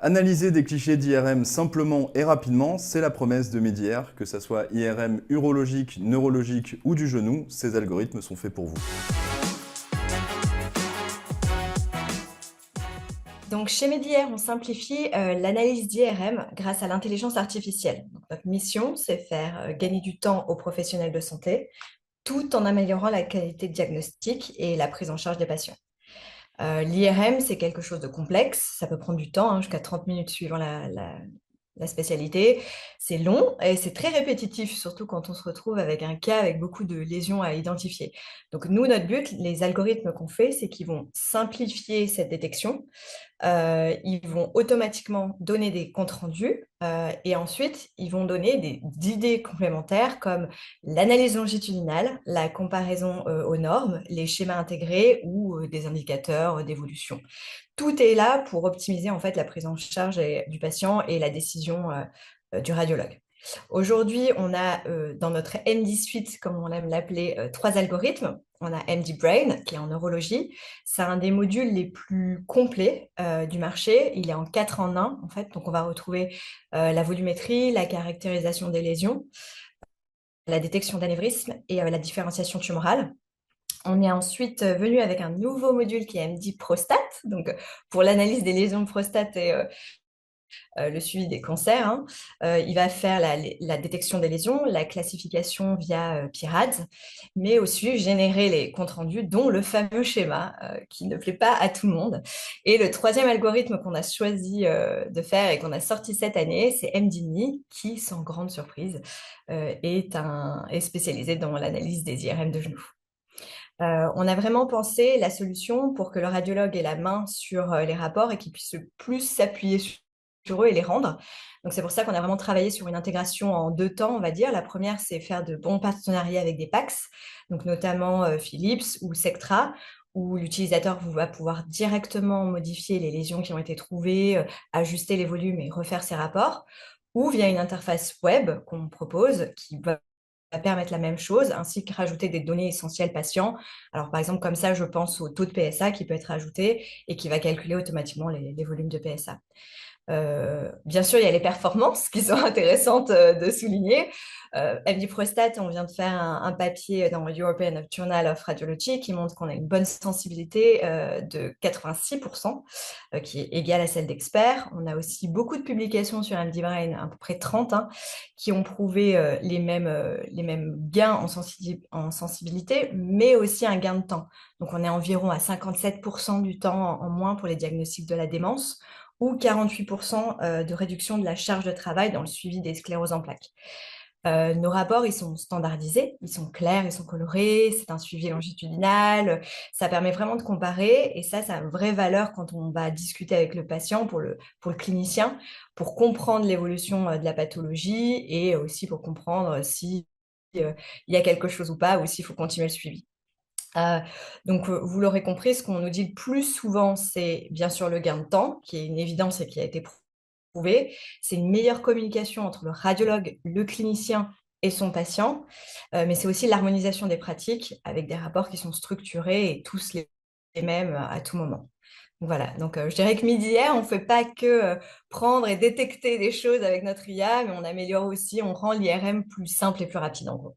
Analyser des clichés d'IRM simplement et rapidement, c'est la promesse de Mediair. Que ça soit IRM urologique, neurologique ou du genou, ces algorithmes sont faits pour vous. Donc, chez Mediair, on simplifie l'analyse d'IRM grâce à l'intelligence artificielle. Donc, notre mission, c'est faire gagner du temps aux professionnels de santé tout en améliorant la qualité de diagnostic et la prise en charge des patients. L'IRM, c'est quelque chose de complexe, ça peut prendre du temps, jusqu'à 30 minutes suivant la spécialité. C'est long et c'est très répétitif, surtout quand on se retrouve avec un cas avec beaucoup de lésions à identifier. Donc nous, notre but, les algorithmes qu'on fait, c'est qu'ils vont simplifier cette détection. Ils vont automatiquement donner des comptes rendus et ensuite, ils vont donner des idées complémentaires comme l'analyse longitudinale, la comparaison aux normes, les schémas intégrés ou des indicateurs d'évolution. Tout est là pour optimiser en fait la prise en charge du patient et la décision du radiologue. Aujourd'hui, on a dans notre MD Suite, comme on aime l'appeler, 3 algorithmes. On a MD Brain, qui est en neurologie. C'est un des modules les plus complets du marché. Il est en 4 en 1, en fait. Donc, on va retrouver la volumétrie, la caractérisation des lésions, la détection d'anévrisme et la différenciation tumorale. On est ensuite venu avec un nouveau module qui est MD Prostate, donc pour l'analyse des lésions de prostate et le suivi des cancers, hein. Il va faire la détection des lésions, la classification via PIRADS, mais aussi générer les comptes rendus, dont le fameux schéma qui ne plaît pas à tout le monde. Et le troisième algorithme qu'on a choisi de faire et qu'on a sorti cette année, c'est MDNI, qui, sans grande surprise, est spécialisé dans l'analyse des IRM de genoux. On a vraiment pensé la solution pour que le radiologue ait la main sur les rapports et qu'il puisse plus s'appuyer sur eux et les rendre. Donc, c'est pour ça qu'on a vraiment travaillé sur une intégration en 2 temps, on va dire. La première, c'est faire de bons partenariats avec des PACS, donc notamment Philips ou Sectra, où l'utilisateur va pouvoir directement modifier les lésions qui ont été trouvées, ajuster les volumes et refaire ses rapports, ou via une interface web qu'on propose qui va permettre la même chose, ainsi que rajouter des données essentielles patients. Alors, par exemple, comme ça, je pense au taux de PSA qui peut être ajouté et qui va calculer automatiquement les volumes de PSA. Bien sûr, il y a les performances qui sont intéressantes de souligner. MD Prostate, on vient de faire un papier dans le European Journal of Radiology qui montre qu'on a une bonne sensibilité de 86%, qui est égale à celle d'experts. On a aussi beaucoup de publications sur MD Brain, à peu près 30, hein, qui ont prouvé les mêmes gains en sensibilité, mais aussi un gain de temps. Donc, on est environ à 57% du temps en moins pour les diagnostics de la démence, ou 48% de réduction de la charge de travail dans le suivi des scléroses en plaques. Nos rapports, ils sont standardisés, ils sont clairs, ils sont colorés, c'est un suivi longitudinal, ça permet vraiment de comparer et ça a une vraie valeur quand on va discuter avec le patient, pour le clinicien, pour comprendre l'évolution de la pathologie et aussi pour comprendre si il y a quelque chose ou pas ou s'il faut continuer le suivi. Donc, vous l'aurez compris, ce qu'on nous dit le plus souvent, c'est bien sûr le gain de temps, qui est une évidence et qui a été prouvé. C'est une meilleure communication entre le radiologue, le clinicien et son patient, mais c'est aussi l'harmonisation des pratiques avec des rapports qui sont structurés et tous les mêmes à tout moment. Donc voilà, donc je dirais que Midiair, on ne fait pas que prendre et détecter des choses avec notre IA, mais on améliore aussi, on rend l'IRM plus simple et plus rapide en gros.